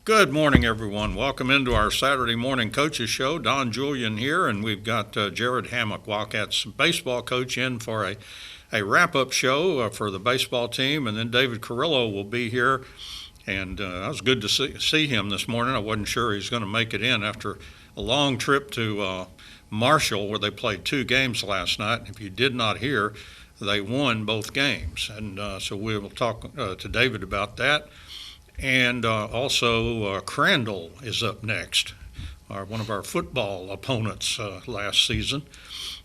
Good morning, everyone. Welcome into our Saturday morning coaches show. Don Julian here, and we've got Jared Hammack, Wildcats baseball coach, in for a wrap-up show for the baseball team, and then David Carrillo will be here. And it was good to see him this morning. I wasn't sure he's going to make it in after a long trip to Marshall, where they played 2 games last night. If you did not hear, they won both games, and so we will talk to David about that. And also Crandall is up next, one of our football opponents last season.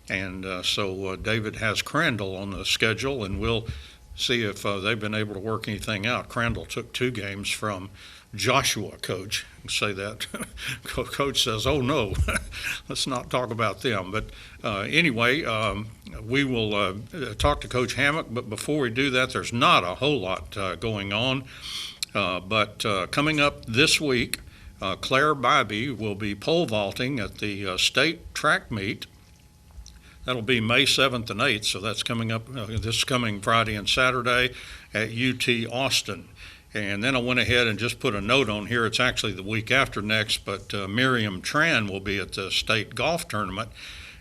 And so David has Crandall on the schedule, and we'll see if they've been able to work anything out. Crandall took 2 games from Joshua, Coach. Say that. Coach says, oh, no, let's not talk about them. But anyway, we will talk to Coach Hammack. But before we do that, there's not a whole lot going on. But coming up this week, Claire Bybee will be pole vaulting at the state track meet. That'll be May 7th and 8th, so that's coming up this coming Friday and Saturday at UT Austin. And then I went ahead and just put a note on here. It's actually the week after next, but Miriam Tran will be at the state golf tournament,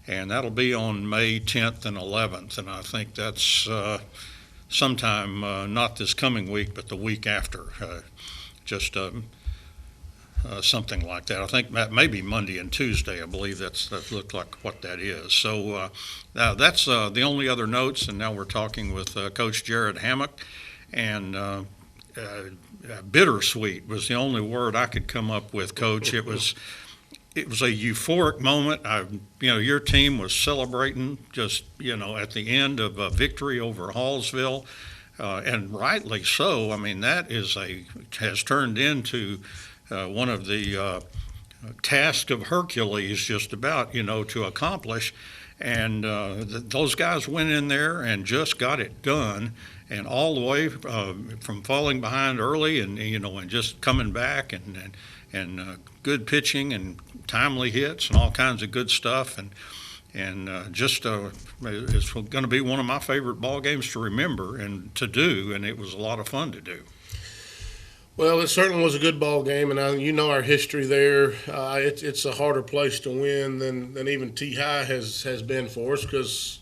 and that'll be on May 10th and 11th. And I think that's sometime not this coming week, but the week after, something like that. I think that may be Monday and Tuesday. I believe that looked like what that is. So that's the only other notes, and now we're talking with Coach Jared Hammack, and bittersweet was the only word I could come up with, Coach. It was a euphoric moment. Your team was celebrating just, at the end of a victory over Hallsville, and rightly so. I mean, that has turned into one of the tasks of Hercules, just about, to accomplish. And those guys went in there and just got it done, and all the way from falling behind early and just coming back and good pitching and timely hits and all kinds of good stuff, and it's going to be one of my favorite ball games to remember and to do, and it was a lot of fun to do. Well, it certainly was a good ball game, and our history there. It's a harder place to win than even T-High has been for us, because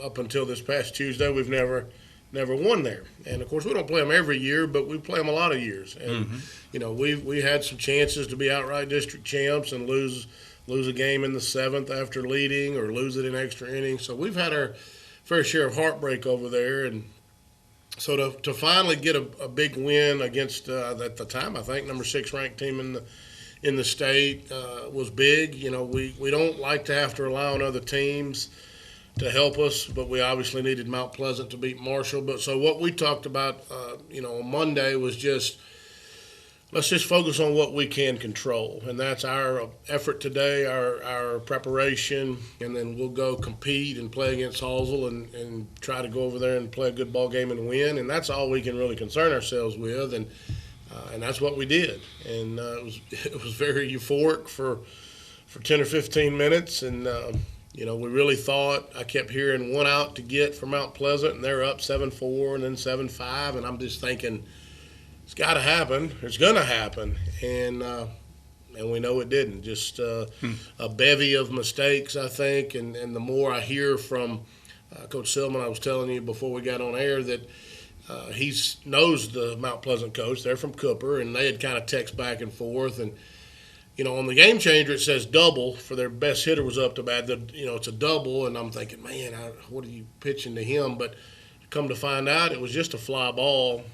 up until this past Tuesday, we've never won there. And of course, we don't play them every year, but we play them a lot of years. And we had some chances to be outright district champs and lose a game in the 7th after leading, or lose it in extra innings. So we've had our fair share of heartbreak over there, and so to finally get a big win against at the time, I think, number 6 ranked team in the state was big. We don't like to have to rely on other teams to help us, but we obviously needed Mount Pleasant to beat Marshall. But so what we talked about, on Monday was let's just focus on what we can control, and that's our effort today, our preparation, and then we'll go compete and play against Hallsville and try to go over there and play a good ball game and win, and that's all we can really concern ourselves with, and that's what we did, and it was very euphoric for 10 or 15 minutes, and we really thought. I kept hearing 1 out to get for Mount Pleasant, and they're up 7-4 and then 7-5, and I'm just thinking, it's got to happen. It's going to happen, and we know it didn't. Just a bevy of mistakes, I think, and the more I hear from Coach Silman, I was telling you before we got on air that he knows the Mount Pleasant coach. They're from Cooper, and they had kind of text back and forth, and on the game changer it says double for their best hitter was up to bat. It's a double, and I'm thinking, man, what are you pitching to him? But come to find out, it was just a fly ball.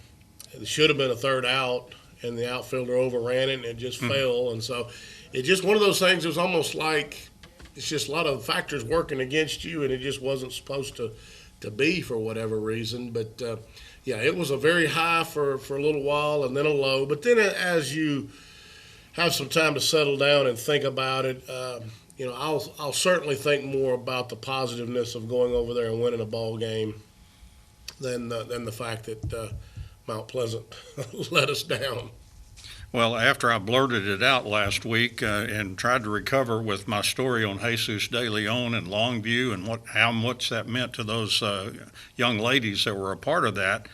It should have been a 3rd out, and the outfielder overran it, and it just fell. And so it's just one of those things. It was almost like it's just a lot of factors working against you, and it just wasn't supposed to be for whatever reason. But, it was a very high for a little while and then a low. But then as you have some time to settle down and think about it, I'll certainly think more about the positiveness of going over there and winning a ball game than the fact that Mount Pleasant let us down. Well, after I blurted it out last week and tried to recover with my story on Jesus De Leon and Longview and how much that meant to those young ladies that were a part of that,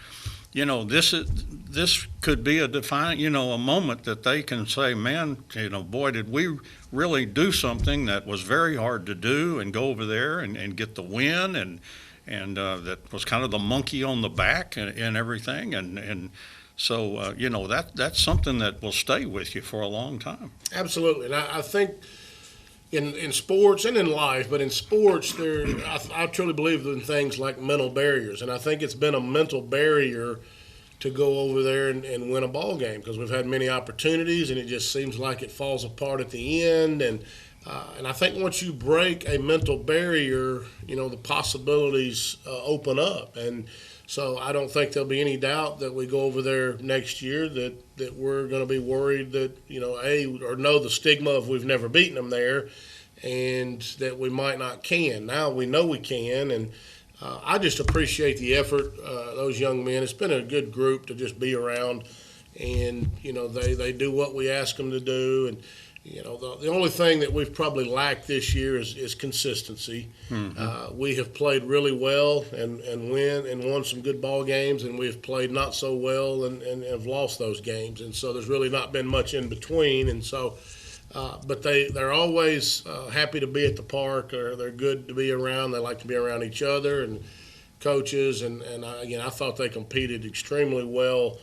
this could be a a moment that they can say, man, boy, did we really do something that was very hard to do, and go over there and get the win, and that was kind of the monkey on the back and everything, and so that's something that will stay with you for a long time. Absolutely, and I think in sports and in life, but in sports, I truly believe in things like mental barriers, and I think it's been a mental barrier to go over there and win a ball game, because we've had many opportunities, and it just seems like it falls apart at the end. And I think once you break a mental barrier, the possibilities open up. And so I don't think there'll be any doubt that we go over there next year that we're going to be worried that, or know the stigma of we've never beaten them there, and that we might not can. Now we know we can, and I just appreciate the effort, those young men. It's been a good group to just be around, and they do what we ask them to do. And the only thing that we've probably lacked this year is consistency. Mm-hmm. We have played really well and won some good ball games, and we've played not so well and have lost those games. And so there's really not been much in between. And so, but they're always happy to be at the park, or they're good to be around. They like to be around each other and coaches. And I thought they competed extremely well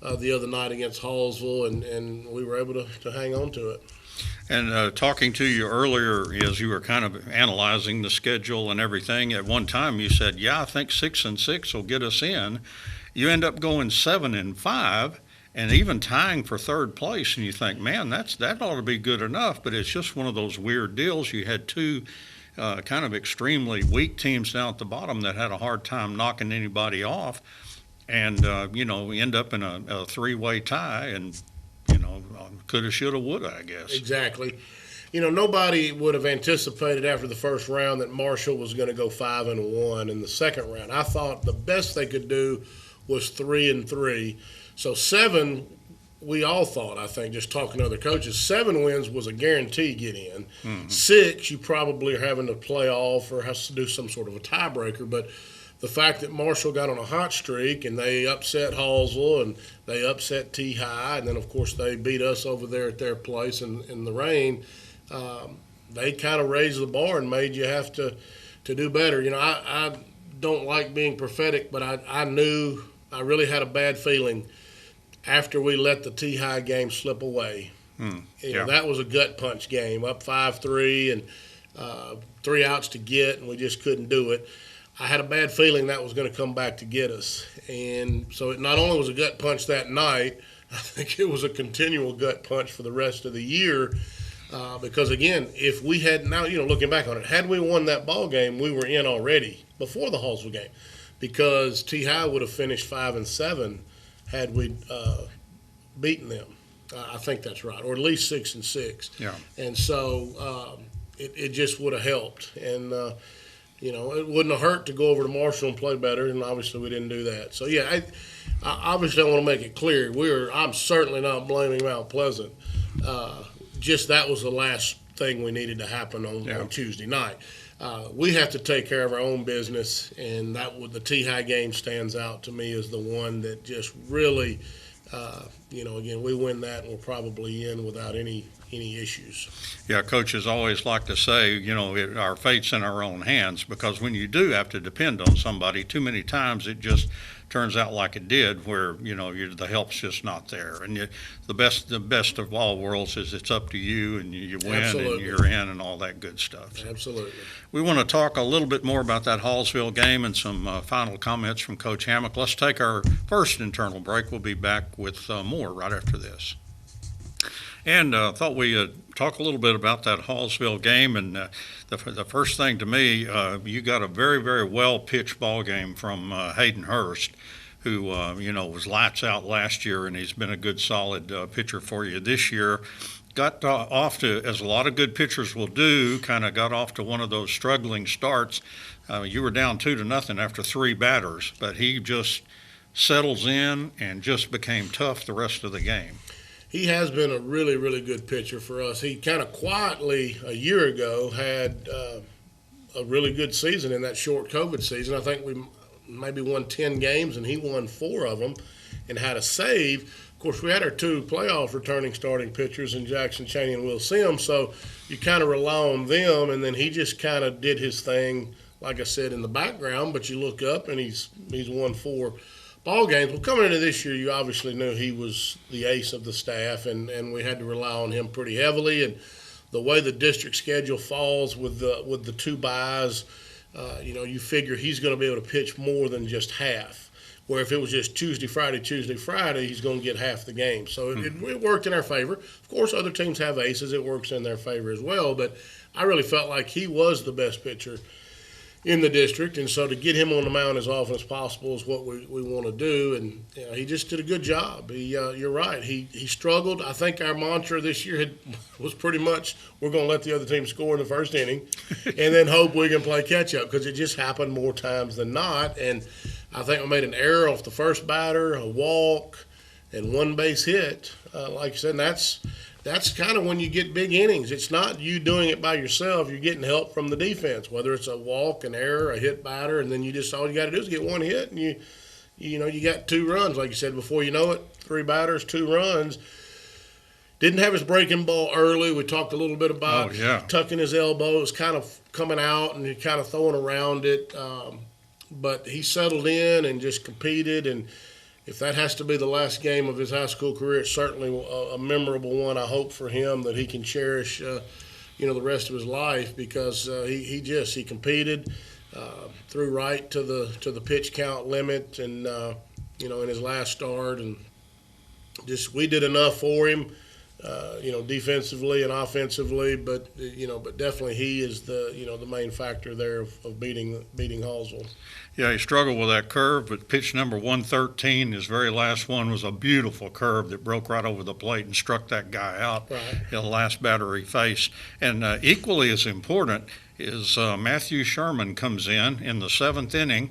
the other night against Hallsville, and we were able to hang on to it. And talking to you earlier, as you were kind of analyzing the schedule and everything, at one time you said, "Yeah, I think 6-6 will get us in." You end up going 7-5, and even tying for third place. And you think, man, that ought to be good enough. But it's just one of those weird deals. You had two kind of extremely weak teams down at the bottom that had a hard time knocking anybody off, and we end up in a three-way tie, and coulda, shoulda, woulda, I guess. Exactly. Nobody would have anticipated after the first round that Marshall was going to go 5-1 in the second round. I thought the best they could do was 3-3. So 7, we all thought, I think, just talking to other coaches, 7 wins was a guarantee get in. Mm-hmm. 6, you probably are having to play off or has to do some sort of a tiebreaker. But the fact that Marshall got on a hot streak and they upset Hallsville and they upset T-High, and then, of course, they beat us over there at their place in the rain, they kind of raised the bar and made you have to do better. I don't like being prophetic, but I knew I really had a bad feeling after we let the T-High game slip away. That was a gut punch game, up 5-3 and 3 outs to get, and we just couldn't do it. I had a bad feeling that was going to come back to get us. And so it not only was a gut punch that night, I think it was a continual gut punch for the rest of the year. Because, again, if we had now, looking back on it, had we won that ball game, we were in already before the Hallsville game, because T-High would have finished 5-7 had we beaten them. I think that's right, or at least 6-6. Yeah. And so it just would have helped. And, it wouldn't have hurt to go over to Marshall and play better, and obviously we didn't do that. So, yeah, I obviously I want to make it clear. I'm certainly not blaming Mount Pleasant. Just that was the last thing we needed to happen on Tuesday night. We have to take care of our own business, and the T-High game stands out to me as the one that just really, again, we win that and we're probably in without any issues. Yeah, coaches always like to say, our fate's in our own hands, because when you do have to depend on somebody, too many times it just turns out like it did, where the help's just not there. And the best of all worlds is it's up to you, and you win. Absolutely. And you're in, and all that good stuff. Absolutely. We want to talk a little bit more about that Hallsville game and some final comments from Coach Hammack. Let's take our first internal break. We'll be back with more right after this. And thought we'd talk a little bit about that Hallsville game. And the first thing to me, you got a very, very well-pitched ball game from Hayden Hurst, who, was lights out last year, and he's been a good, solid pitcher for you this year. Got off to, as a lot of good pitchers will do, kind of got off to one of those struggling starts. You were down 2-0 after 3 batters, but he just settles in and just became tough the rest of the game. He has been a really, really good pitcher for us. He kind of quietly, a year ago, had a really good season in that short COVID season. I think we maybe won 10 games, and he won 4 of them and had a save. Of course, we had our 2 playoff returning starting pitchers in Jackson Chaney and Will Sims, so you kind of rely on them, and then he just kind of did his thing, like I said, in the background, but you look up and he's won 4 ball games. Well, coming into this year, you obviously knew he was the ace of the staff, and we had to rely on him pretty heavily. And the way the district schedule falls with the 2 byes, you figure he's going to be able to pitch more than just half. Where if it was just Tuesday, Friday, he's going to get half the game. So it worked in our favor. Of course, other teams have aces. It works in their favor as well. But I really felt like he was the best pitcher in the district. And so to get him on the mound as often as possible is what we want to do. And he just did a good job. You're right. He struggled. I think our mantra this year was pretty much we're going to let the other team score in the first inning and then hope we can play catch-up, because it just happened more times than not. And I think we made an error off the first batter, a walk, and 1 base hit. Like I said, and that's kind of when you get big innings. It's not you doing it by yourself. You're getting help from the defense, whether it's a walk, an error, a hit batter, and then all you got to do is get 1 hit, and you got 2 runs. Like you said, before you know it, 3 batters, 2 runs. Didn't have his breaking ball early. We talked a little bit about tucking his elbow. It was kind of coming out and kind of throwing around it. But he settled in and just competed, and if that has to be the last game of his high school career, it's certainly a memorable one. I hope for him that he can cherish, the rest of his life, because he competed, threw right to the pitch count limit, and in his last start, and just we did enough for him, defensively and offensively, but definitely he is the main factor there of beating Hallsville. Yeah, he struggled with that curve, but pitch number 113, his very last one, was a beautiful curve that broke right over the plate and struck that guy out. Right. The last batter he faced. And equally as important is Matthew Sherman comes in the 7th inning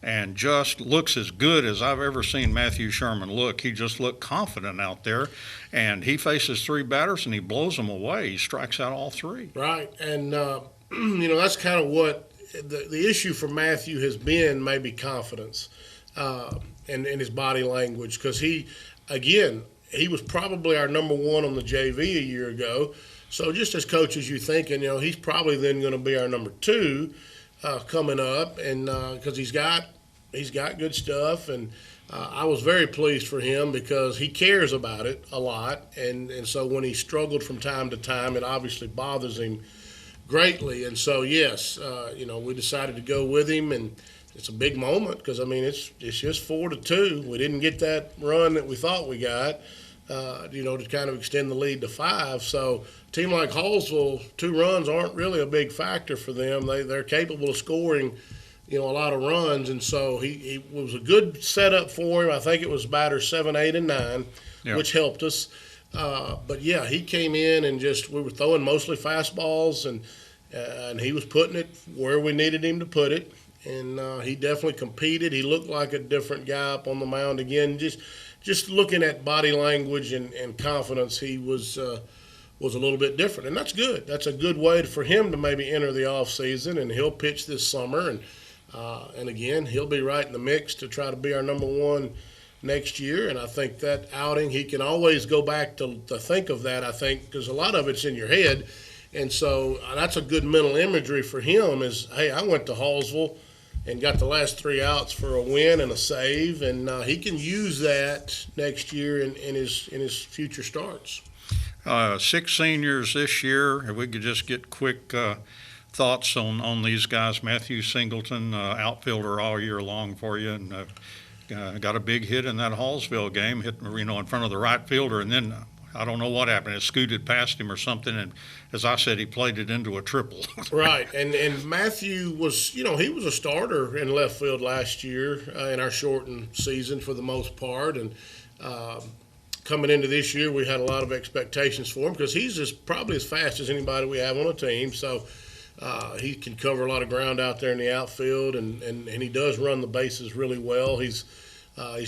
and just looks as good as I've ever seen Matthew Sherman look. He just looked confident out there, and he faces 3 batters and he blows them away. He strikes out all 3. Right, and that's kind of what the issue for Matthew has been, maybe confidence and his body language, because he was probably our number 1 on the JV a year ago. So just as coaches, you're thinking, he's probably then going to be our number 2 coming up, and because he's got good stuff, and I was very pleased for him because he cares about it a lot, and so when he struggled from time to time, it obviously bothers him greatly. And so yes, we decided to go with him, and it's a big moment because it's just 4-2. We didn't get that run that we thought we got, to kind of extend the lead to 5. So a team like Hallsville, 2 runs aren't really a big factor for them. They're capable of scoring, a lot of runs, and so he was a good setup for him. I think it was batters 7, 8, and 9, which helped us. But yeah, he came in and we were throwing mostly fastballs, and he was putting it where we needed him to put it, and he definitely competed. He looked like a different guy up on the mound again. Just looking at body language and confidence, he was a little bit different, and that's good. That's a good way for him to maybe enter the off season, and he'll pitch this summer, and again, he'll be right in the mix to try to be our number 1 next year. And I think that outing, he can always go back to think of that, I think, because a lot of it's in your head. And so that's a good mental imagery for him is, hey, I went to Hallsville and got the last 3 outs for a win and a save, and he can use that next year in his future starts. 6 seniors this year. If we could just get quick thoughts on these guys. Matthew Singleton, outfielder all year long for you, and got a big hit in that Hallsville game, hit in front of the right fielder, and then I don't know what happened. It scooted past him or something, and as I said, he played it into a triple. Right, and Matthew was, he was a starter in left field last year in our shortened season for the most part, and coming into this year, we had a lot of expectations for him because he's probably as fast as anybody we have on a team, so he can cover a lot of ground out there in the outfield, and he does run the bases really well. He's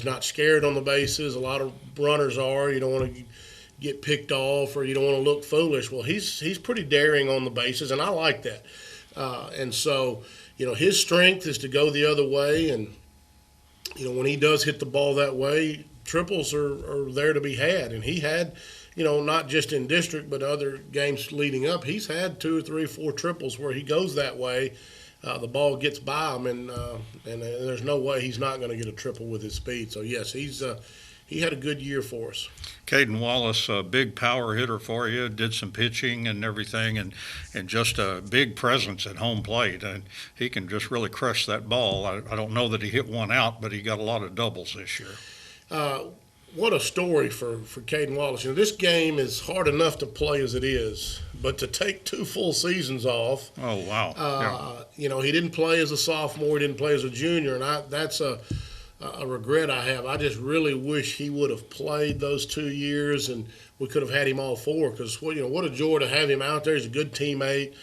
not scared on the bases. A lot of runners are. You don't want to get picked off, or you don't want to look foolish. Well, he's pretty daring on the bases, and I like that. And so his strength is to go the other way, and when he does hit the ball that way, triples are there to be had. And he had, not just in district but other games leading up, he's had 2 or 3, 4 triples where he goes that way. The ball gets by him, and there's no way he's not going to get a triple with his speed. So yes, he had a good year for us. Caden Wallace, a big power hitter for you, did some pitching and everything, and just a big presence at home plate. And he can just really crush that ball. I don't know that he hit one out, but he got a lot of doubles this year. What a story for Caden Wallace. This game is hard enough to play as it is, but to take 2 full seasons off. Oh, wow. He didn't play as a sophomore, he didn't play as a junior, and that's a regret I have. I just really wish he would have played those 2 years, and we could have had him all 4, because what a joy to have him out there. He's a good teammate,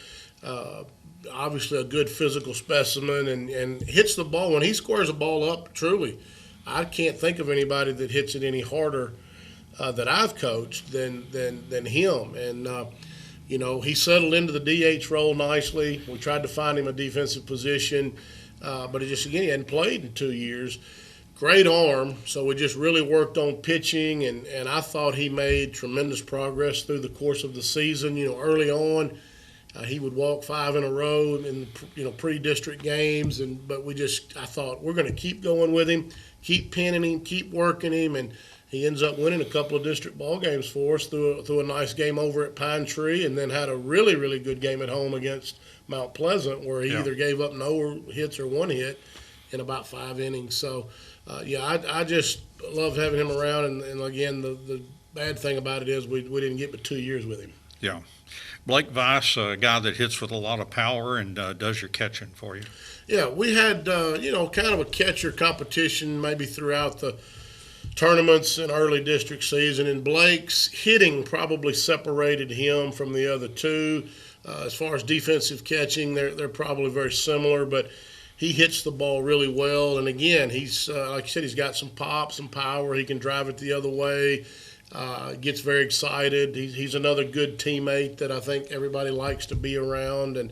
obviously a good physical specimen, and hits the ball. When he squares a ball up, truly, I can't think of anybody that hits it any harder that I've coached than him. And he settled into the DH role nicely. We tried to find him a defensive position, but he hadn't played in 2 years. Great arm, so we just really worked on pitching, and I thought he made tremendous progress through the course of the season. Early on, he would walk 5 in a row in pre-district games, but I thought we're going to keep going with him, keep pinning him, keep working him, and he ends up winning a couple of district ball games for us through a nice game over at Pine Tree, and then had a really, really good game at home against Mount Pleasant, where he either gave up no hits or 1 hit in about 5 innings. So, I just love having him around, and again, the bad thing about it is we didn't get but 2 years with him. Yeah. Blake Weiss, a guy that hits with a lot of power and does your catching for you. Yeah, we had, kind of a catcher competition maybe throughout the tournaments and early district season, and Blake's hitting probably separated him from the other 2. As far as defensive catching, they're probably very similar, but he hits the ball really well. And again, he's like you said, he's got some pop, some power. He can drive it the other way. Gets very excited. He's another good teammate that I think everybody likes to be around. And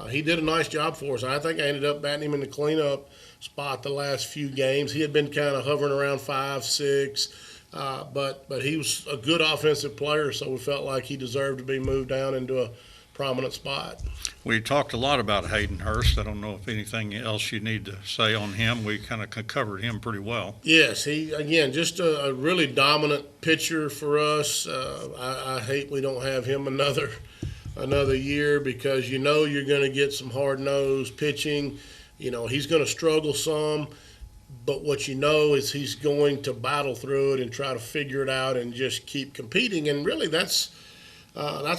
he did a nice job for us. I think I ended up batting him in the cleanup spot the last few games. He had been kind of hovering around 5, 6, but he was a good offensive player, so we felt like he deserved to be moved down into a prominent spot. We talked a lot about Hayden Hurst. I don't know if anything else you need to say on him. We kind of covered him pretty well. Yes, he, again, just a really dominant pitcher for us. I hate we don't have him another year, because you're going to get some hard-nosed pitching. He's going to struggle some, but what is he's going to battle through it and try to figure it out and just keep competing. And really, that's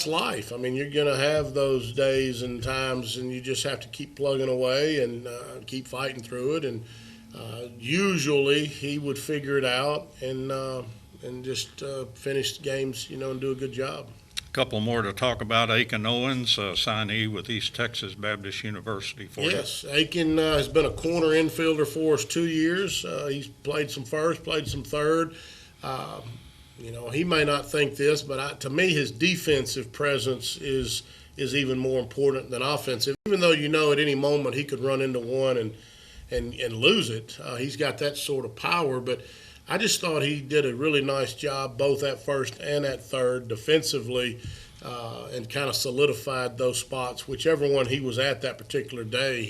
life. I mean, you're going to have those days and times, and you just have to keep plugging away and keep fighting through it. And usually he would figure it out and just finish games, and do a good job. A couple more to talk about. Aiken Owens, signee with East Texas Baptist University for you. Yes, Aiken has been a corner infielder for us 2 years. He's played some first, played some third. He may not think this, but to me, his defensive presence is even more important than offensive. Even though at any moment he could run into one and lose it, he's got that sort of power. But I just thought he did a really nice job both at first and at third defensively, and kind of solidified those spots. Whichever one he was at that particular day,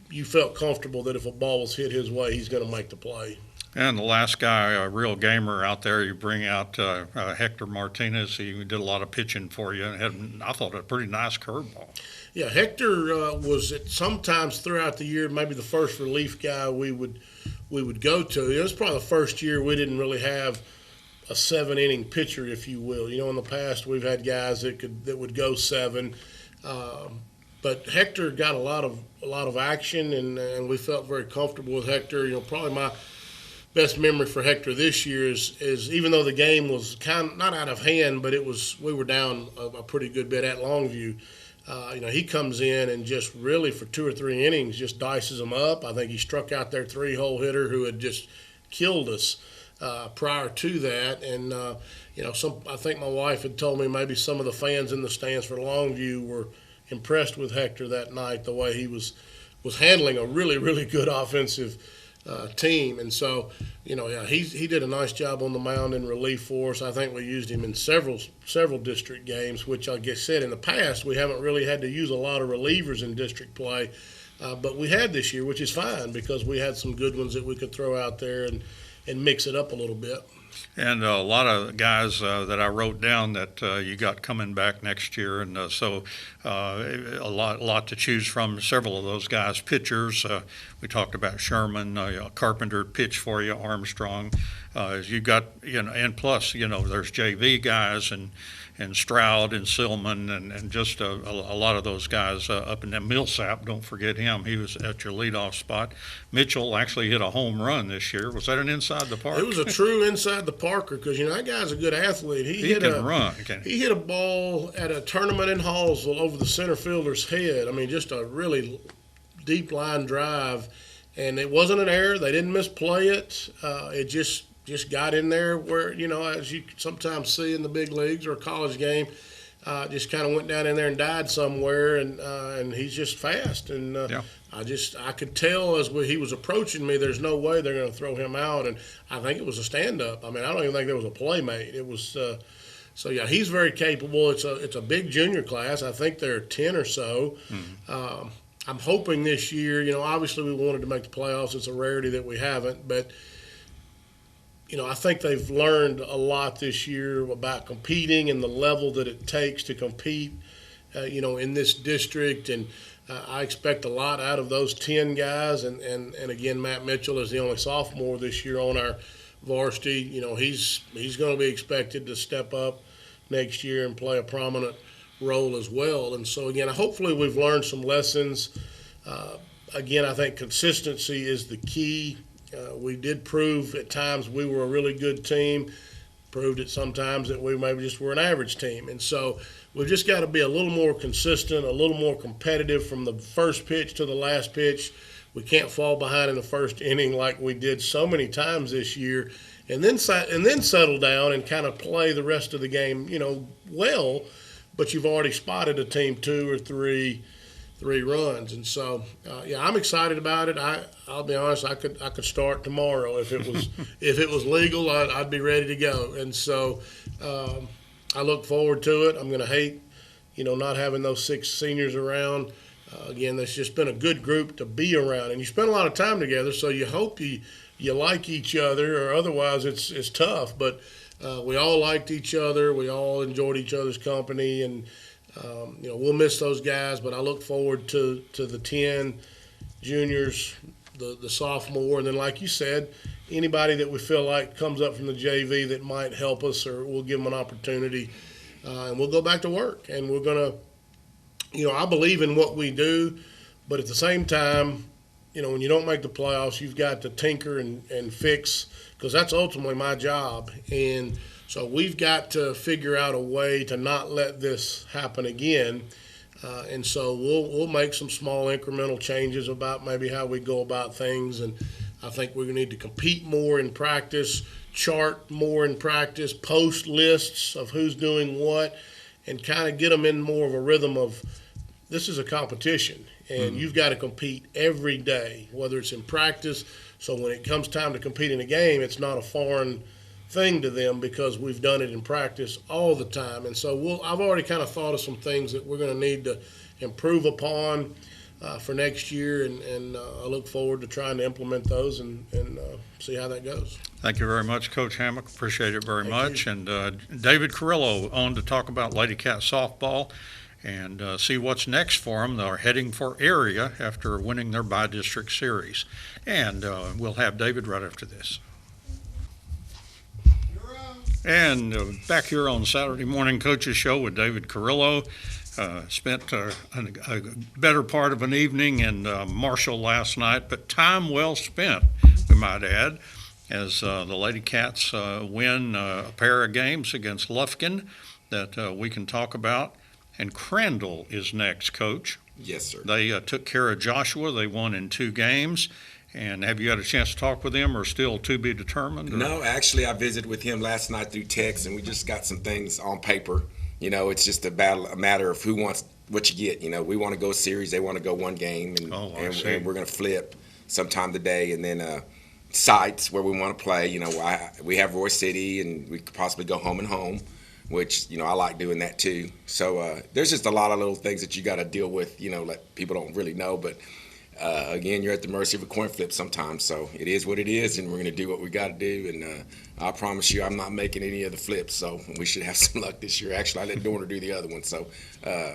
you felt comfortable that if a ball was hit his way, he's going to make the play. And the last guy, a real gamer out there, you bring out Hector Martinez. He did a lot of pitching for you and had, I thought, a pretty nice curveball. Yeah, Hector was sometimes throughout the year maybe the first relief guy we would go to. It was probably the first year we didn't really have a 7-inning pitcher, if you will. In the past we've had guys that would go 7, but Hector got a lot of action, and we felt very comfortable with Hector. Probably my best memory for Hector this year is even though the game was kind of not out of hand, but we were down a pretty good bit at Longview. He comes in and just really for 2 or 3 innings just dices them up. I think he struck out their 3-hole hitter who had just killed us prior to that. And I think my wife had told me maybe some of the fans in the stands for Longview were impressed with Hector that night, the way he was handling a really, really good offensive team. And so, he did a nice job on the mound in relief for us. I think we used him in several district games, which I guess said in the past we haven't really had to use a lot of relievers in district play. But we had this year, which is fine because we had some good ones that we could throw out there and mix it up a little bit. And a lot of guys that I wrote down that you got coming back next year, and so a lot to choose from. Several of those guys, pitchers. We talked about Sherman, Carpenter pitch for you, Armstrong. You got and plus there's JV guys and Stroud and Silman and just a lot of those guys up in that Millsap. Don't forget him. He was at your leadoff spot. Mitchell actually hit a home run this year. Was that an inside the park? It was a true inside the parker because that guy's a good athlete. He can run. He hit a ball at a tournament in Hallsville over the center fielder's head. I mean, just a really deep line drive, and it wasn't an error. They didn't misplay it. It just got in there where, as you sometimes see in the big leagues or a college game, just kind of went down in there and died somewhere, and he's just fast. And I could tell as he was approaching me, there's no way they're going to throw him out. And I think it was a stand-up. I mean, I don't even think there was a play made. It was he's very capable. It's a big junior class. I think there are 10 or so. Mm-hmm. I'm hoping this year, obviously we wanted to make the playoffs. It's a rarity that we haven't, but I think they've learned a lot this year about competing and the level that it takes to compete, in this district. And I expect a lot out of those 10 guys. And again, Matt Mitchell is the only sophomore this year on our varsity. He's going to be expected to step up next year and play a prominent role as well. And so, again, hopefully we've learned some lessons. Again, I think consistency is the key. We did prove at times we were a really good team, proved it sometimes that we maybe just were an average team. And so we've just got to be a little more consistent, a little more competitive from the first pitch to the last pitch. We can't fall behind in the first inning like we did so many times this year, and then settle down and kind of play the rest of the game, well, but you've already spotted a team 2 or 3 runs. And so, I'm excited about it. I'll be honest, I could start tomorrow if it was legal. I'd be ready to go. And so, I look forward to it. I'm going to hate, not having those 6 seniors around. Again, that's just been a good group to be around, and you spend a lot of time together. So you hope you like each other, or otherwise it's tough. But we all liked each other. We all enjoyed each other's company, and we'll miss those guys, but I look forward to the 10 juniors, the sophomore, and then, like you said, anybody that we feel like comes up from the JV that might help us, or we'll give them an opportunity, and we'll go back to work. And we're going to, I believe in what we do, but at the same time, when you don't make the playoffs, you've got to tinker and fix, because that's ultimately my job. And so we've got to figure out a way to not let this happen again. And so we'll make some small incremental changes about maybe how we go about things. And I think we're going to need to compete more in practice, chart more in practice, post lists of who's doing what, and kind of get them in more of a rhythm of this is a competition. And you've got to compete every day, whether it's in practice. So when it comes time to compete in a game, it's not a foreign thing to them because we've done it in practice all the time. And so I've already kind of thought of some things that we're going to need to improve upon for next year, and I look forward to trying to implement those and see how that goes. Thank you very much, Coach Hammack. Appreciate it very much. And David Carrillo on to talk about Lady Cat softball and see what's next for them. They're heading for area after winning their bi-district series. And we'll have David right after this. And back here on Saturday Morning Coaches Show with David Carrillo. Spent a better part of an evening in Marshall last night, but time well spent, we might add, as the Lady Cats win a pair of games against Lufkin that we can talk about. And Crandall is next, Coach. Yes, sir. They took care of Joshua. They won in 2 games. And have you had a chance to talk with him, or still to be determined? Or? No, actually, I visited with him last night through text, and we just got some things on paper. It's just a matter of who wants what you get. We want to go series. They want to go one game, and we're going to flip sometime today, and then sites where we want to play. We have Roy City, and we could possibly go home and home, which I like doing that too. So there's just a lot of little things that you got to deal with. That people don't really know, but again, you're at the mercy of a coin flip sometimes. So it is what it is, and we're going to do what we got to do. And I promise you, I'm not making any of the flips, so we should have some luck this year. Actually, I let Dorner do the other one, so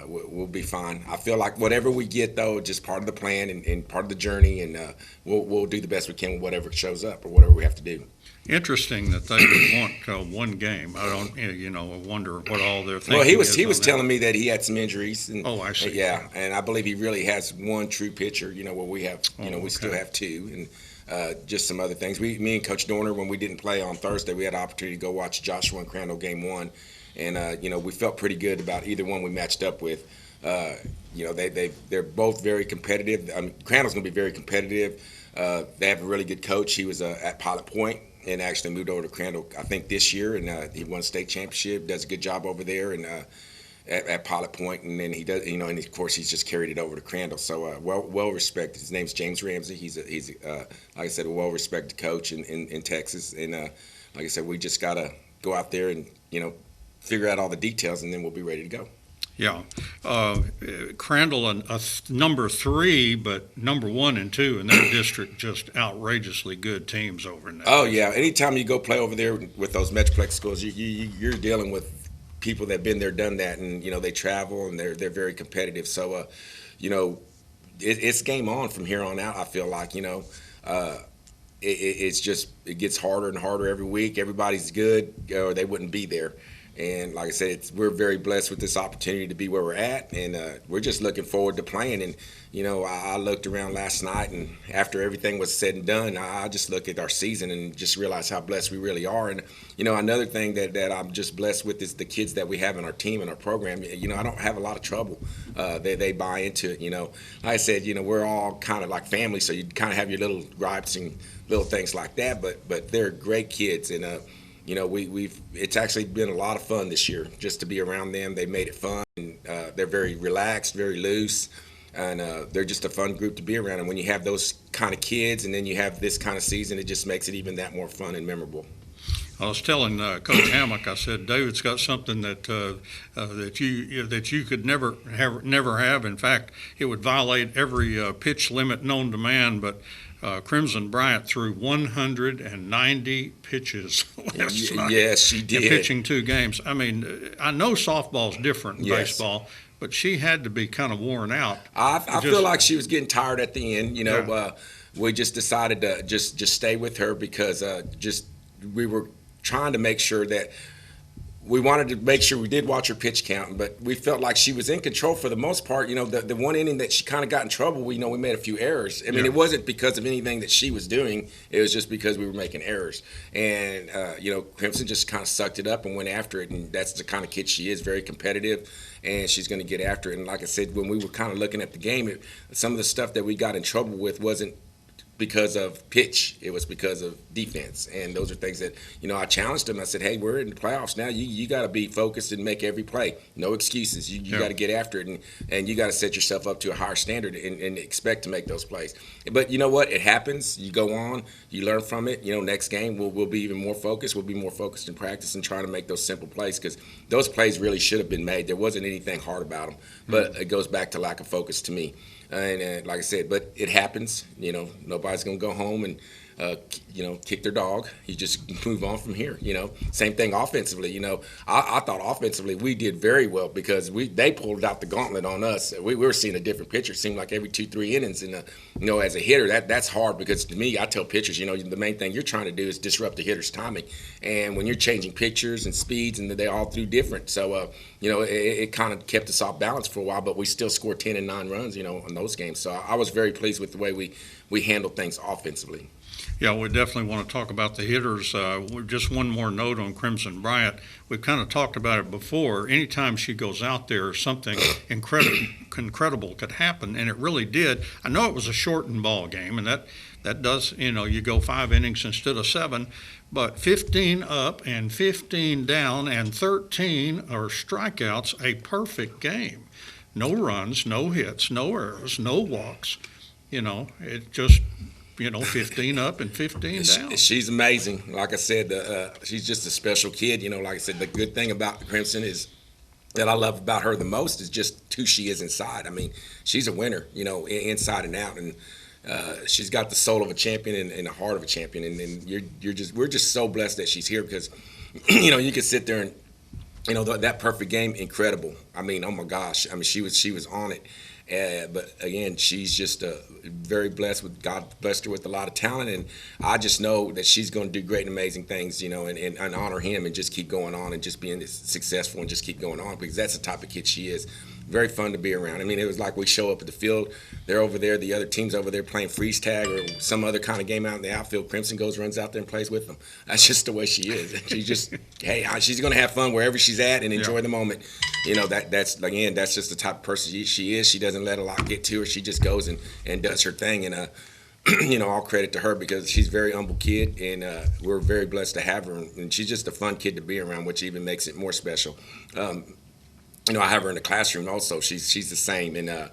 we'll be fine. I feel like whatever we get, though, just part of the plan and part of the journey, and we'll do the best we can with whatever shows up or whatever we have to do. Interesting that they would want one game. I don't, I wonder what all they're thinking. Well, he was telling me that he had some injuries. And, I see. Yeah, and I believe he really has one true pitcher. Where we have, we still have two, and just some other things. Me and Coach Dorner, when we didn't play on Thursday, we had the opportunity to go watch Joshua and Crandall game one, and we felt pretty good about either one we matched up with. They're both very competitive. Crandall's going to be very competitive. They have a really good coach. He was at Pilot Point and actually moved over to Crandall, I think, this year, and he won a state championship. Does a good job over there, and at Pilot Point, and then he does, and of course he's just carried it over to Crandall. So well respected. His name's James Ramsey. He's like I said, a well respected coach in Texas, and like I said, we just gotta go out there and figure out all the details, and then we'll be ready to go. Yeah, Crandall a number 3, but number 1 and 2 in their district, just outrageously good teams over in that. Oh yeah, anytime you go play over there with those Metroplex schools, you're dealing with people that've been there, done that, and they travel and they're very competitive. So it's game on from here on out. I feel like it's just, it gets harder and harder every week. Everybody's good, or they wouldn't be there. And like I said, we're very blessed with this opportunity to be where we're at, and we're just looking forward to playing. And I looked around last night, and after everything was said and done, I just looked at our season and just realized how blessed we really are. And another thing that I'm just blessed with is the kids that we have in our team and our program. I don't have a lot of trouble. They buy into it. Like I said, we're all kind of like family, so you kind of have your little gripes and little things like that. But they're great kids, and it's actually been a lot of fun this year just to be around them. They made it fun, and they're very relaxed, very loose, and they're just a fun group to be around. And when you have those kind of kids, and then you have this kind of season, it just makes it even that more fun and memorable. I was telling Coach Hammack, I said, David's got something that you could never have. In fact, it would violate every pitch limit known to man, but Crimson Bryant threw 190 pitches last night. Yes, she did. Pitching 2 games. I mean, I know softball's different in baseball, but she had to be kind of worn out. I feel like she was getting tired at the end. We just decided to just stay with her because we were trying to make sure that we wanted to make sure we did watch her pitch count, but we felt like she was in control for the most part. The one inning that she kind of got in trouble, we made a few errors. I mean, It wasn't because of anything that she was doing. It was just because we were making errors. And, Crimson just kind of sucked it up and went after it, and that's the kind of kid she is, very competitive, and she's going to get after it. And like I said, when we were kind of looking at the game, some of the stuff that we got in trouble with wasn't because of pitch, it was because of defense, and those are things that I challenged them. I said, hey, we're in the playoffs now. You got to be focused and make every play. No excuses. You got to get after it, and you got to set yourself up to a higher standard and expect to make those plays. But you know what? It happens. You go on. You learn from it. Next game we'll be even more focused. We'll be more focused in practice and trying to make those simple plays, because those plays really should have been made. There wasn't anything hard about them, but it goes back to lack of focus to me. And like I said, but it happens. Nobody's going to go home and kick their dog. You just move on from here. Same thing offensively. I thought offensively we did very well because they pulled out the gauntlet on us. We were seeing a different pitcher. It seemed like every 2-3 innings. And as a hitter, that's hard, because to me, I tell pitchers, the main thing you're trying to do is disrupt the hitter's timing. And when you're changing pitchers and speeds, and they all threw different, so it kind of kept us off balance for a while. But we still scored 10 and 9 runs, on those games. So I was very pleased with the way we handled things offensively. Yeah, we definitely want to talk about the hitters. Just one more note on Crimson Bryant. We've kind of talked about it before. Anytime she goes out there, something incredible could happen, and it really did. I know it was a shortened ball game, and that does, you go 5 innings instead of 7, but 15 up and 15 down and 13 are strikeouts, a perfect game. no runs, no hits, no errors, no walks. It just 15 up and 15 down. She's amazing. Like I said, she's just a special kid. Like I said, the good thing about the Crimson is that I love about her the most is just who she is inside. I mean, she's a winner, inside and out, and she's got the soul of a champion and the heart of a champion. And we're just so blessed that she's here because, you can sit there and, that perfect game, incredible. I mean, oh my gosh. I mean, she was on it. But again, she's just very blessed with God blessed her with a lot of talent, and I just know that she's going to do great and amazing things, and honor him and just keep going on and just being successful and just keep going on because that's the type of kid she is. Very fun to be around. I mean, it was like we show up at the field, they're over there, the other team's over there playing freeze tag or some other kind of game out in the outfield. Crimson runs out there and plays with them. That's just the way she is. She just, she's going to have fun wherever she's at and enjoy the moment. That's just the type of person she is. She doesn't let a lot get to her. She just goes and does her thing. And, all credit to her because she's a very humble kid, and we're very blessed to have her. And she's just a fun kid to be around, which even makes it more special. I have her in the classroom also. She's the same, and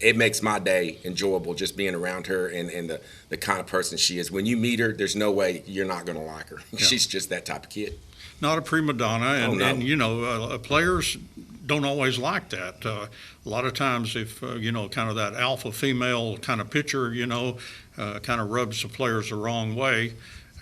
it makes my day enjoyable just being around her and the kind of person she is. When you meet her, there's no way you're not going to like her. Yeah. She's just that type of kid. Not a prima donna, and players don't always like that. A lot of times if, kind of that alpha female kind of picture, kind of rubs the players the wrong way.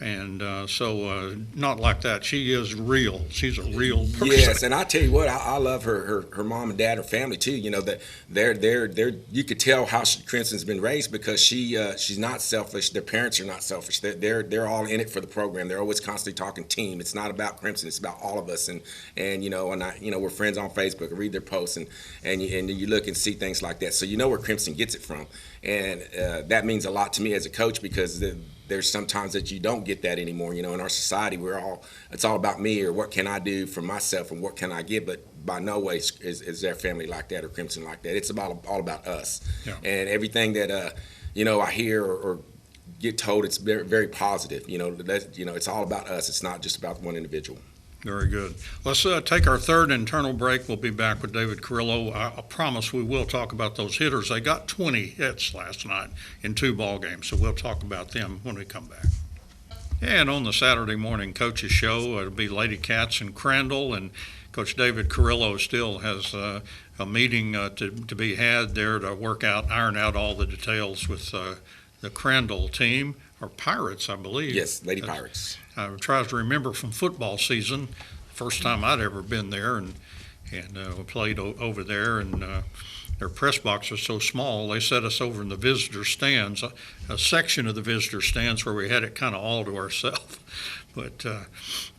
And so not like that. She is real. She's a real person. Yes, and I tell you what, I love her mom and dad, her family too. That they're you could tell how Crimson's been raised because she's not selfish. Their parents are not selfish. They're all in it for the program. They're always constantly talking team. It's not about Crimson. It's about all of us. And we're friends on Facebook. I read their posts and you look and see things like that. So where Crimson gets it from, and that means a lot to me as a coach because there's sometimes that you don't get that anymore. In our society, it's all about me or what can I do for myself and what can I give. But by no way is their family like that or Crimson like that. It's all about us. Yeah. And everything that I hear or get told, it's very, very positive. It's all about us. It's not just about one individual. Very good. Let's take our third internal break. We'll be back with David Carrillo. I promise we will talk about those hitters. They got 20 hits last night in 2 ball games, so we'll talk about them when we come back. And on the Saturday morning coaches show, it'll be Lady Cats and Crandall, and Coach David Carrillo still has a meeting to be had there to iron out all the details with the Crandall team, or Pirates, I believe. Yes, Lady Pirates. I tries to remember from football season, first time I'd ever been there, and we played over there, and their press box was so small, they set us over in the visitor stands, a section of the visitor stands where we had it kind of all to ourselves. But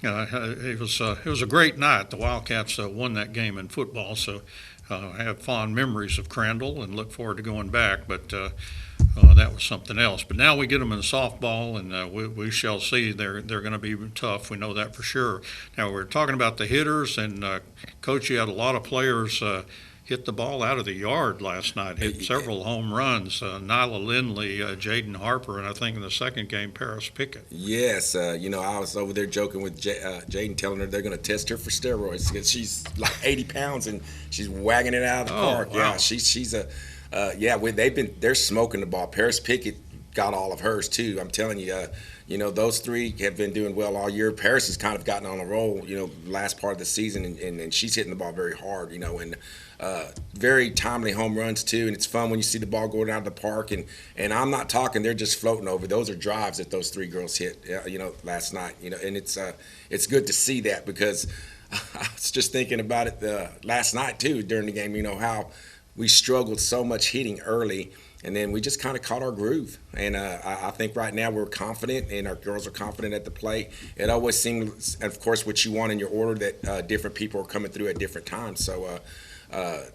it was a great night. The Wildcats won that game in football, so I have fond memories of Crandall and look forward to going back. But that was something else. But now we get them in softball, and we shall see. They're going to be tough. We know that for sure. Now we're talking about the hitters, and Coach, you had a lot of players hit the ball out of the yard last night, hit several home runs. Nyla Lindley, Jaden Harper, and I think in the second game, Paris Pickett. Yes, I was over there joking with Jaden, telling her they're going to test her for steroids because she's like 80 pounds and she's wagging it out of the park. Wow. Yeah, she's they're smoking the ball. Paris Pickett got all of hers too. I'm telling you, those three have been doing well all year. Paris has kind of gotten on a roll, last part of the season, and she's hitting the ball very hard, and very timely home runs too. And it's fun when you see the ball going out of the park. And I'm not talking; they're just floating over. Those are drives that those three girls hit, last night. And it's good to see that because I was just thinking about it last night too during the game. How we struggled so much hitting early. And then we just kind of caught our groove. And I think right now we're confident, and our girls are confident at the plate. It always seems, of course, what you want in your order, that different people are coming through at different times. So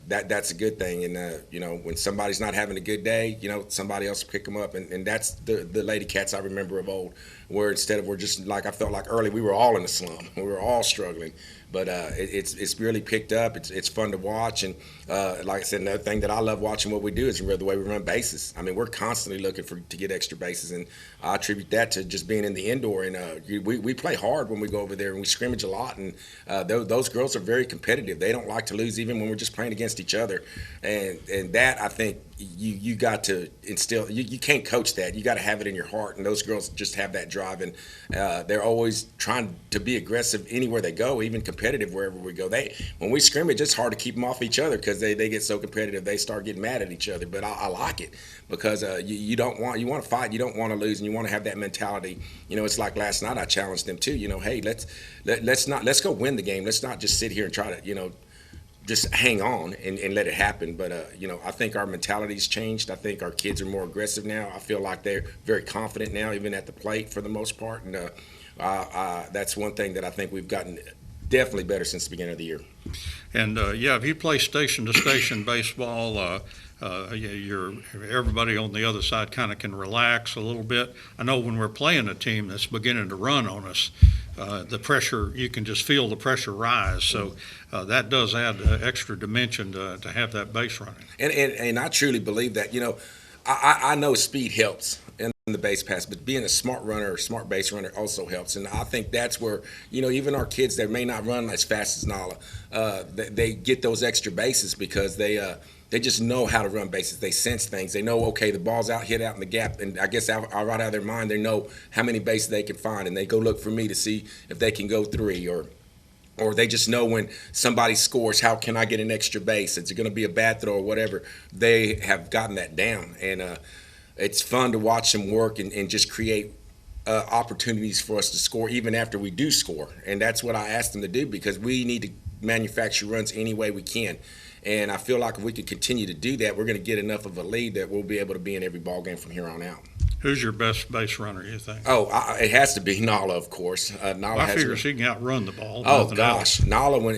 that's a good thing. And, when somebody's not having a good day, somebody else will pick them up. And that's the Lady Cats I remember of old, where instead of we're just like I felt like early we were all in the slum, we were all struggling. But it's really picked up. It's fun to watch, and like I said, another thing that I love watching what we do is the way we run bases. I mean, we're constantly looking to get extra bases, and I attribute that to just being in the indoor. And we play hard when we go over there, and we scrimmage a lot. And those girls are very competitive. They don't like to lose, even when we're just playing against each other. And that I think you got to instill. You can't coach that. You got to have it in your heart. And those girls just have that drive, and they're always trying to be aggressive anywhere they go, even competitive wherever we go. When we scrimmage, it's hard to keep them off each other because they get so competitive. They start getting mad at each other. But I like it because you want to fight. You don't want to lose, and you want to have that mentality. It's like last night I challenged them too. Hey, let's go win the game. Let's not just sit here and try to just hang on and let it happen. But, I think our mentality's changed. I think our kids are more aggressive now. I feel like they're very confident now, even at the plate for the most part. And that's one thing that I think we've gotten definitely better since the beginning of the year. And, if you play station-to-station baseball, everybody on the other side kind of can relax a little bit. I know when we're playing a team that's beginning to run on us, the pressure, you can just feel the pressure rise. So that does add extra dimension to have that base running. And I truly believe that, I know speed helps in the base pass, but being a smart runner, smart base runner also helps. And I think that's where, even our kids that may not run as fast as Nala, they get those extra bases because they just know how to run bases. They sense things. They know, okay, the ball's hit out in the gap. And I guess right out of their mind, they know how many bases they can find. And they go look for me to see if they can go 3 or they just know when somebody scores, how can I get an extra base? Is it going to be a bad throw or whatever? They have gotten that down. And it's fun to watch them work and just create opportunities for us to score even after we do score. And that's what I asked them to do because we need to manufacture runs any way we can. And I feel like if we can continue to do that, we're going to get enough of a lead that we'll be able to be in every ball game from here on out. Who's your best base runner, you think? It has to be Nala, of course. I figure she can outrun the ball. Oh, gosh. Nala, when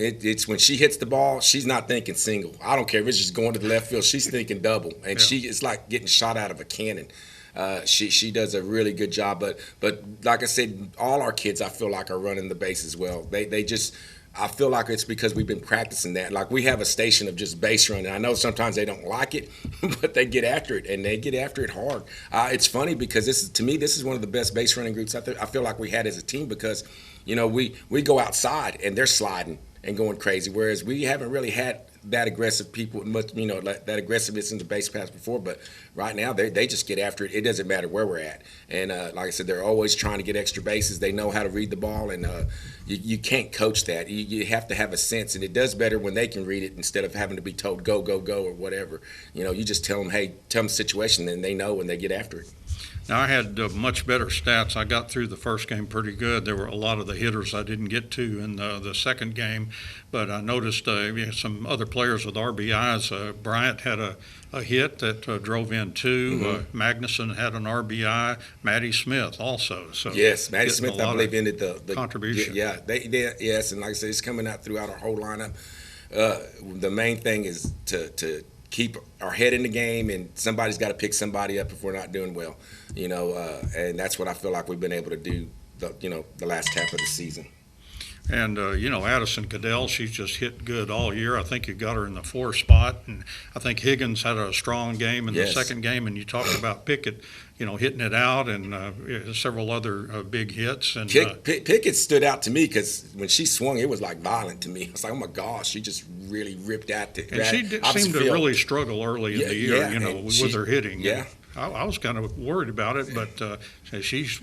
she hits the ball, she's not thinking single. I don't care if it's just going to the left field. She's thinking double. And it's like getting shot out of a cannon. She does a really good job. But like I said, all our kids, I feel like, are running the bases well. They just – I feel like it's because we've been practicing that. Like we have a station of just base running. I know sometimes they don't like it, but they get after it, and they get after it hard. It's funny because this is one of the best base running groups I feel like we had as a team because, we go outside and they're sliding and going crazy, whereas we haven't really had that aggressive people, that aggressiveness in the base pass before. But right now, they just get after it. It doesn't matter where we're at. And like I said, they're always trying to get extra bases. They know how to read the ball, and you can't coach that. You have to have a sense, and it does better when they can read it instead of having to be told go, go, go, or whatever. You just tell them, hey, tell them the situation, and they know, and they get after it. Now, I had much better stats. I got through the first game pretty good. There were a lot of the hitters I didn't get to in the second game, but I noticed some other players with RBIs. Bryant had a hit that drove in 2. Mm-hmm. Magnuson had an RBI. Maddie Smith also. So yes, Maddie Smith, I believe, ended the contribution. Yeah, yes, and like I said, it's coming out throughout our whole lineup. The main thing is to keep our head in the game, and somebody's got to pick somebody up if we're not doing well, and that's what I feel like we've been able to do, the last half of the season. And, Addison Cadell, she's just hit good all year. I think you got her in the 4 spot. And I think Higgins had a strong game in the second game. And you talked about Pickett, hitting it out and several other big hits. And Pickett stood out to me because when she swung, it was like violent to me. I was like, oh, my gosh, she just really ripped out. And she seemed to really struggle early in the year, with her hitting. Yeah. I was kind of worried about it, but she's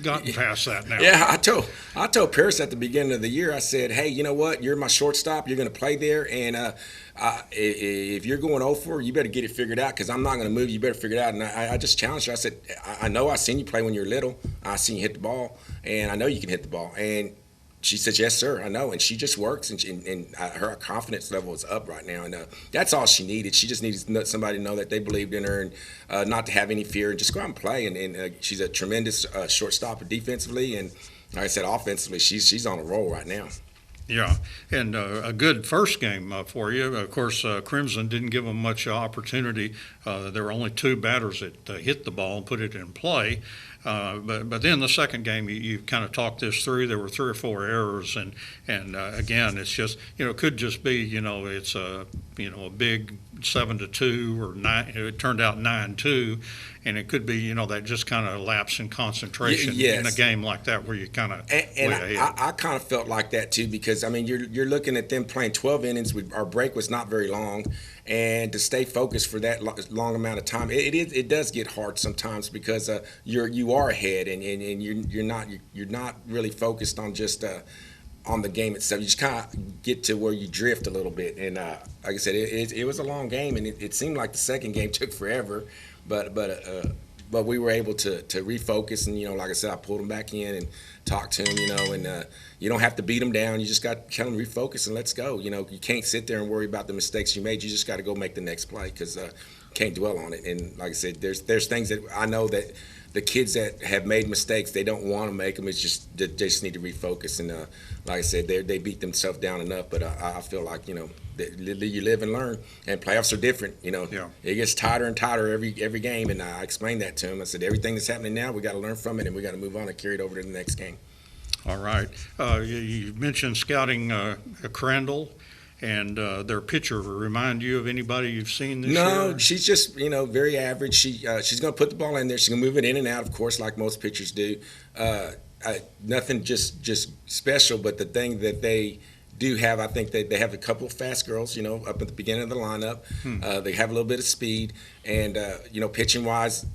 gotten past that now. Yeah, I told Paris at the beginning of the year, I said, hey, you know what? You're my shortstop. You're going to play there. And if you're going 0-4, you better get it figured out because I'm not going to move. You better figure it out. And I just challenged her. I said, I know I seen you play when you were little. I seen you hit the ball, and I know you can hit the ball. And she said, yes, sir, I know. And she just works, and her confidence level is up right now. And that's all she needed. She just needed somebody to know that they believed in her and not to have any fear and just go out and play. And she's a tremendous shortstopper defensively. And like I said, offensively, she's on a roll right now. Yeah, and a good first game for you. Of course, Crimson didn't give them much opportunity. There were only 2 batters that hit the ball and put it in play. But then the second game, you kind of talked this through. There were 3 or 4 errors, and again, it's just, it could just be, it's a big 7-2 or 9. It turned out 9-2, and it could be, that just kind of lapse in concentration in a game like that where you kind of and I kind of felt like that too, because I mean you're looking at them playing 12 innings. Our break was not very long, and to stay focused for that long amount of time, it does get hard sometimes, because you are ahead, and you're not really focused on just on the game itself. You just kind of get to where you drift a little bit, and like I said, it was a long game, and it seemed like the second game took forever, but we were able to refocus, and like I said, I pulled him back in and talked to him, and you don't have to beat him down. You just got to tell him refocus and let's go. You can't sit there and worry about the mistakes you made. You just got to go make the next play, because you can't dwell on it. And like I said, there's things that I know that the kids that have made mistakes, they don't want to make them. It's just they just need to refocus. And like I said, they beat themselves down enough. But I feel like you live and learn. And playoffs are different. Yeah. It gets tighter and tighter every game. And I explained that to him. I said, everything that's happening now, we got to learn from it, and we got to move on and carry it over to the next game. All right. You mentioned scouting Crandall and their pitcher. Remind you of anybody you've seen this year? No, she's just very average. She's going to put the ball in there. She's going to move it in and out, of course, like most pitchers do. Nothing just special, but the thing that they do have, I think they have a couple of fast girls, up at the beginning of the lineup. They have a little bit of speed, and pitching wise,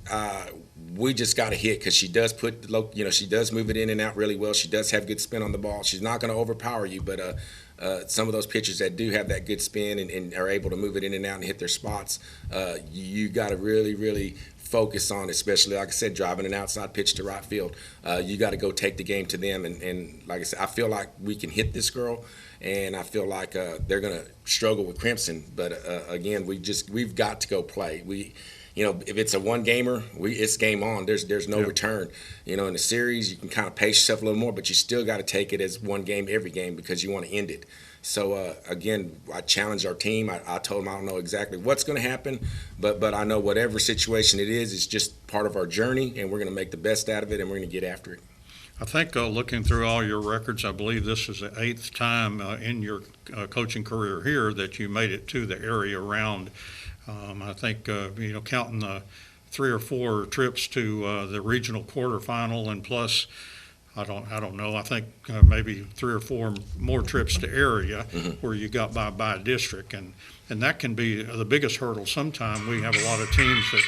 we just got to hit, because she does she does move it in and out really well. She does have good spin on the ball. She's not going to overpower you, but some of those pitchers that do have that good spin and are able to move it in and out and hit their spots, you got to really, really focus on, especially, like I said, driving an outside pitch to right field. You got to go take the game to them. And like I said, I feel like we can hit this girl, and I feel like they're going to struggle with Crimson. But again, we've got to go play. If it's a one-gamer, it's game on. There's no return. In a series, you can kind of pace yourself a little more, but you still got to take it as one game every game, because you want to end it. So, again, I challenged our team. I told them I don't know exactly what's going to happen, but I know whatever situation it is, it's just part of our journey, and we're going to make the best out of it, and we're going to get after it. I think looking through all your records, I believe this is the 8th time in your coaching career here that you made it to the area round. I think, counting the 3 or 4 trips to the regional quarterfinal, and plus, I don't know, I think maybe 3 or 4 more trips to area where you got by district, and that can be the biggest hurdle. Sometimes we have a lot of teams that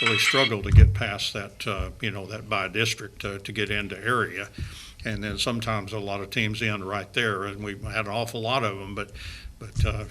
really struggle to get past that, that by district to get into area, and then sometimes a lot of teams end right there, and we've had an awful lot of them, but so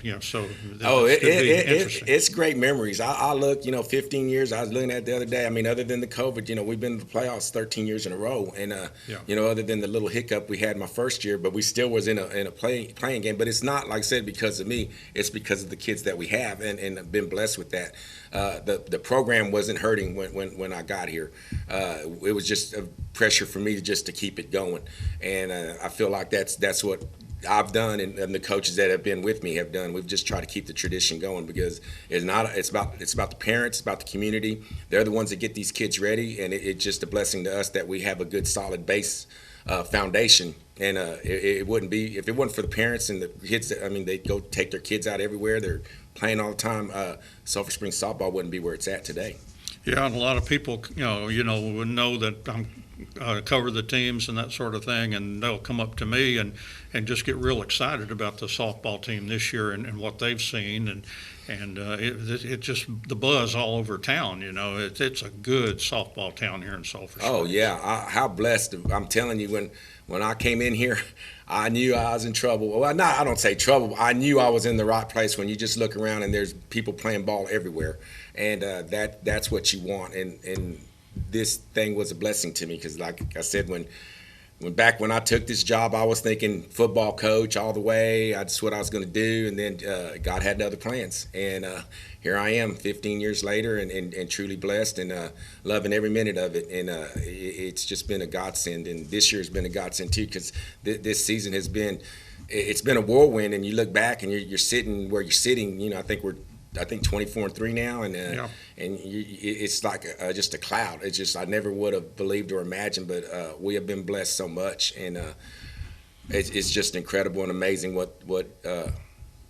it's great memories. I look, 15 years. I was looking at it the other day. I mean, other than the COVID, we've been in the playoffs 13 years in a row, and other than the little hiccup we had my first year, but we still was in a playing game. But it's not, like I said, because of me. It's because of the kids that we have, and I've been blessed with that. The program wasn't hurting when I got here. It was just a pressure for me to keep it going, and I feel like that's what I've done, and the coaches that have been with me have done. We've just tried to keep the tradition going, because it's about the parents, it's about the community. They're the ones that get these kids ready, and it's just a blessing to us that we have a good solid base foundation. And it wouldn't be, if it wasn't for the parents and the kids. They go take their kids out everywhere. They're playing all the time. Sulphur Springs softball wouldn't be where it's at today. Yeah, and a lot of people, would know that I'm cover the teams and that sort of thing, and they'll come up to me and just get real excited about the softball team this year and what they've seen, and it just the buzz all over town. It's a good softball town here in Sulphur Springs. Oh yeah, how blessed! I'm telling you, when I came in here, I knew I was in trouble. Well, I don't say trouble. I knew I was in the right place. When you just look around and there's people playing ball everywhere, and that's what you want. And this thing was a blessing to me, because, like I said, when I took this job, I was thinking football coach all the way. That's what I was going to do, and then God had other plans, and here I am 15 years later, and truly blessed, and loving every minute of it. And it's just been a godsend, and this year has been a godsend too, because this season has been, it's been a whirlwind. And you look back and you're sitting where you're sitting. I think we're I think 24-3 now, and Yeah. it's like just a cloud. It's just I never would have believed or imagined, but we have been blessed so much, and it's just incredible and amazing what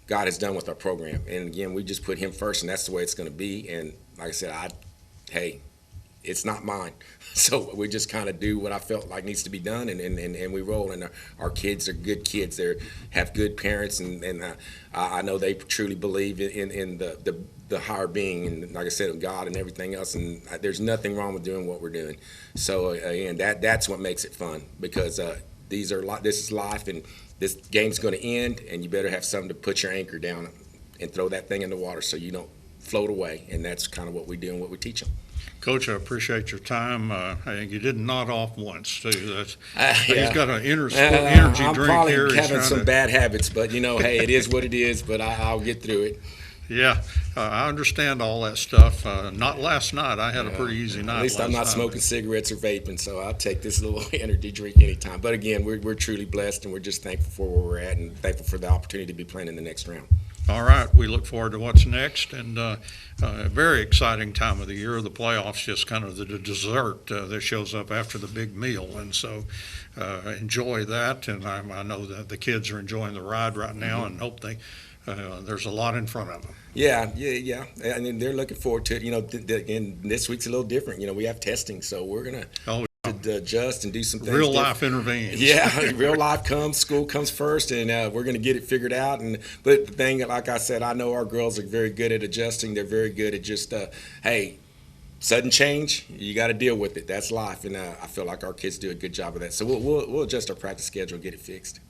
God has done with our program. And again, we just put Him first, and that's the way it's going to be. And like I said, hey, it's not mine. So we just kind of do what I felt like needs to be done, and we roll. And our kids are good kids. They have good parents, and I know they truly believe in the higher being, and like I said, of God and everything else. And there's nothing wrong with doing what we're doing. So and that's what makes it fun, because this is life, and this game's going to end, and you better have something to put your anchor down and throw that thing in the water so you don't float away. And that's kind of what we do and what we teach them. Coach, I appreciate your time. I think you didn't nod off once, too. Yeah. He's got an energy I'm drink probably here. having some bad habits, but, hey, it is what it is, but I'll get through it. Yeah, I understand all that stuff. Not last night. I had a pretty easy night. At least I'm not last night. smoking cigarettes or vaping, so I'll take this little energy drink anytime. But, again, we're truly blessed, and we're just thankful for where we're at and thankful for the opportunity to be playing in the next round. All right, we look forward to what's next, and a very exciting time of the year. The playoffs just kind of the dessert that shows up after the big meal, and so enjoy that. And I know that the kids are enjoying the ride right now, and hope there's a lot in front of them. Yeah. I mean, they're looking forward to it. And this week's a little different. We have testing, so we're gonna adjust and do some things. Real life intervenes. Yeah, real life comes. School comes first, and we're going to get it figured out. But the thing, like I said, I know our girls are very good at adjusting. They're very good at just, hey, sudden change, you got to deal with it. That's life, and I feel like our kids do a good job of that. So we'll adjust our practice schedule and get it fixed.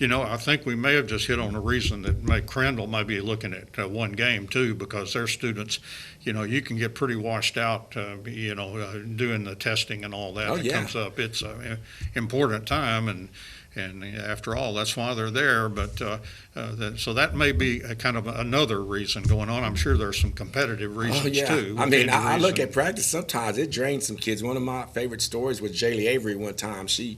I think we may have just hit on a reason that Crandall might be looking at one game too, because their students, you can get pretty washed out, doing the testing and all that. It comes up. It's an important time, and after all, that's why they're there. But so that may be a kind of another reason going on. I'm sure there's some competitive reasons too. I mean, I look at practice sometimes. It drains some kids. One of my favorite stories was Jaylee Avery. One time, she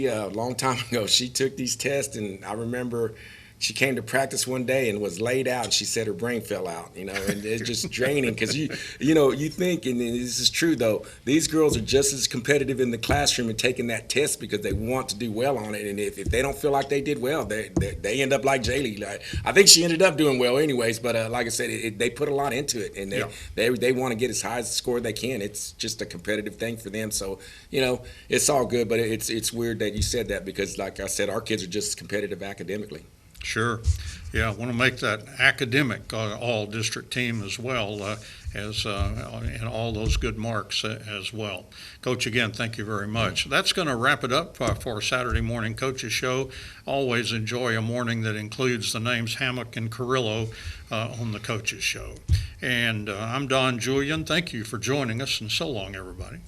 a long time ago, she took these tests, and I remember she came to practice one day and was laid out, and she said her brain fell out, and it's just draining, because you think, and this is true though, these girls are just as competitive in the classroom and taking that test because they want to do well on it, and if they don't feel like they did well, they end up like Jaylee. I think she ended up doing well anyways, but like I said, they put a lot into it, and they want to get as high as the score they can. It's just a competitive thing for them, so it's all good, but it's weird that you said that, because like I said, our kids are just as competitive academically. Sure. Yeah, I want to make that academic all-district team as well, and all those good marks as well. Coach, again, thank you very much. That's going to wrap it up for Saturday Morning Coaches Show. Always enjoy a morning that includes the names Hammack and Carrillo on the Coaches Show. And I'm Don Julian. Thank you for joining us, and so long, everybody.